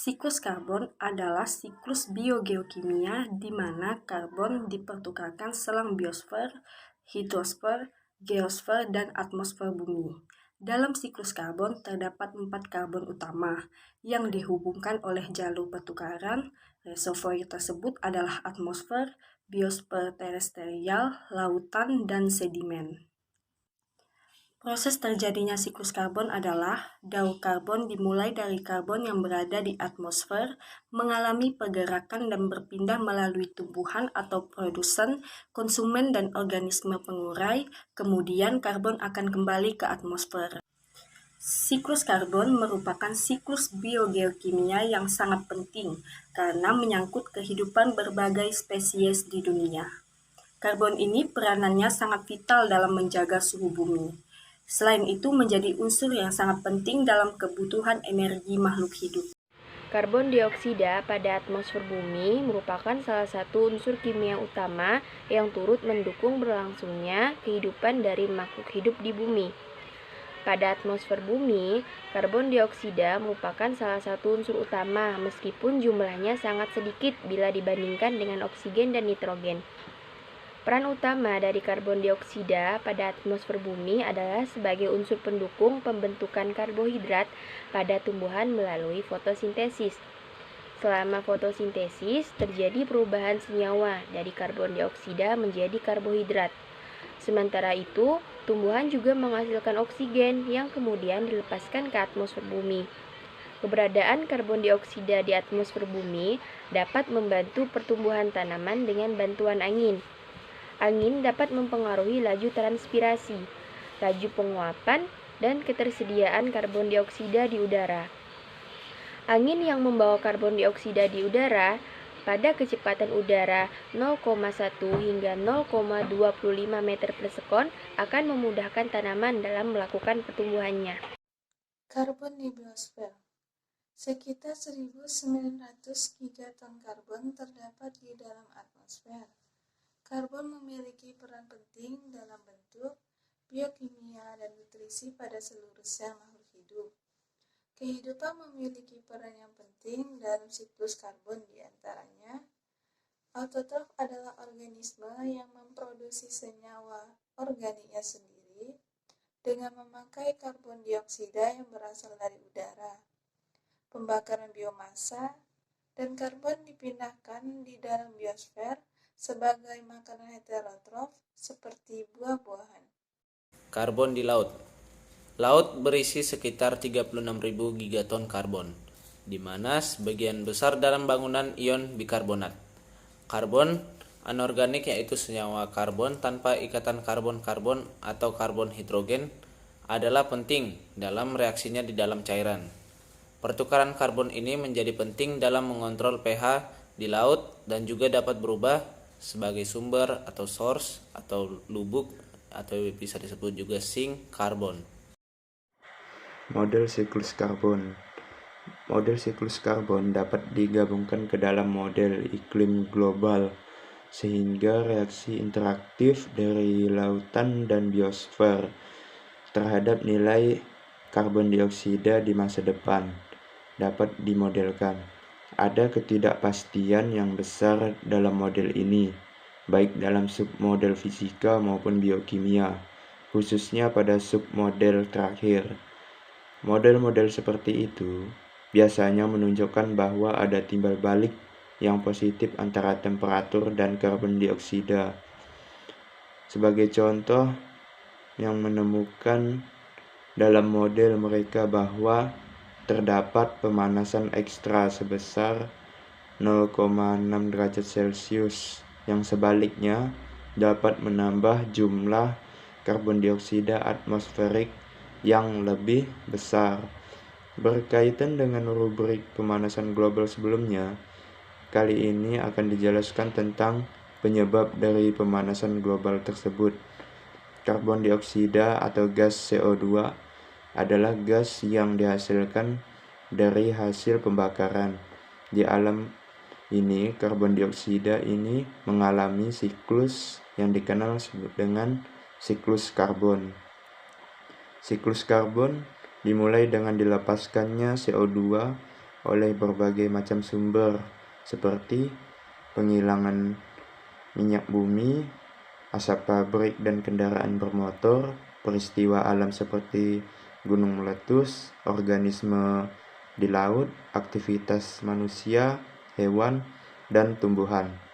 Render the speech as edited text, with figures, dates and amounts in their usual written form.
Siklus karbon adalah siklus biogeokimia di mana karbon dipertukarkan selang biosfer, hidrosfer, geosfer, dan atmosfer bumi. Dalam siklus karbon terdapat 4 karbon utama yang dihubungkan oleh jalur pertukaran. Reservoir tersebut adalah atmosfer, biosfer terestrial, lautan, dan sedimen. Proses terjadinya siklus karbon adalah daur karbon dimulai dari karbon yang berada di atmosfer, mengalami pergerakan dan berpindah melalui tumbuhan atau produsen, konsumen, dan organisme pengurai, kemudian karbon akan kembali ke atmosfer. Siklus karbon merupakan siklus biogeokimia yang sangat penting karena menyangkut kehidupan berbagai spesies di dunia. Karbon ini peranannya sangat vital dalam menjaga suhu bumi. Selain itu menjadi unsur yang sangat penting dalam kebutuhan energi makhluk hidup. Karbon dioksida pada atmosfer bumi merupakan salah satu unsur kimia utama yang turut mendukung berlangsungnya kehidupan dari makhluk hidup di bumi. Pada atmosfer bumi, karbon dioksida merupakan salah satu unsur utama meskipun jumlahnya sangat sedikit bila dibandingkan dengan oksigen dan nitrogen. Peran utama dari karbon dioksida pada atmosfer bumi adalah sebagai unsur pendukung pembentukan karbohidrat pada tumbuhan melalui fotosintesis. Selama fotosintesis, terjadi perubahan senyawa dari karbon dioksida menjadi karbohidrat. Sementara itu, tumbuhan juga menghasilkan oksigen yang kemudian dilepaskan ke atmosfer bumi. Keberadaan karbon dioksida di atmosfer bumi dapat membantu pertumbuhan tanaman dengan bantuan angin. Angin dapat mempengaruhi laju transpirasi, laju penguapan, dan ketersediaan karbon dioksida di udara. Angin yang membawa karbon dioksida di udara pada kecepatan udara 0,1 hingga 0,25 meter per sekon akan memudahkan tanaman dalam melakukan pertumbuhannya. Karbon di biosfer. Sekitar 1.900 gigaton karbon terdapat di dalam atmosfer. Karbon memiliki peran penting dalam bentuk, biokimia, dan nutrisi pada seluruh sel makhluk hidup. Kehidupan memiliki peran yang penting dalam siklus karbon, diantaranya autotrof adalah organisme yang memproduksi senyawa organiknya sendiri dengan memakai karbon dioksida yang berasal dari udara. Pembakaran biomasa dan karbon dipindahkan di dalam biosfer sebagai makanan heterotrof seperti buah-buahan. Karbon di laut. Laut berisi sekitar 36.000 gigaton karbon, di mana sebagian besar dalam bangunan ion bikarbonat. Karbon anorganik yaitu senyawa karbon tanpa ikatan karbon-karbon atau karbon hidrogen adalah penting dalam reaksinya di dalam cairan. Pertukaran karbon ini menjadi penting dalam mengontrol pH di laut dan juga dapat berubah sebagai sumber atau source atau lubuk atau bisa disebut juga sink karbon. Model siklus karbon. Model siklus karbon dapat digabungkan ke dalam model iklim global sehingga reaksi interaktif dari lautan dan biosfer terhadap nilai karbon dioksida di masa depan dapat dimodelkan. Ada ketidakpastian yang besar dalam model ini, baik dalam submodel fisika maupun biokimia, khususnya pada submodel terakhir. Model-model seperti itu biasanya menunjukkan bahwa ada timbal balik yang positif antara temperatur dan karbon dioksida. Sebagai contoh, yang menemukan dalam model mereka bahwa terdapat pemanasan ekstra sebesar 0,6 derajat Celcius yang sebaliknya dapat menambah jumlah karbon dioksida atmosferik yang lebih besar. Berkaitan dengan rubrik pemanasan global sebelumnya, kali ini akan dijelaskan tentang penyebab dari pemanasan global tersebut. Karbon dioksida atau gas CO2 adalah gas yang dihasilkan dari hasil pembakaran. Di alam ini, karbon dioksida ini mengalami siklus yang dikenal dengan siklus karbon. Siklus karbon dimulai dengan dilepaskannya CO2 oleh berbagai macam sumber seperti penghilangan minyak bumi, asap pabrik dan kendaraan bermotor, peristiwa alam seperti gunung meletus, organisme di laut, aktivitas manusia, hewan, dan tumbuhan.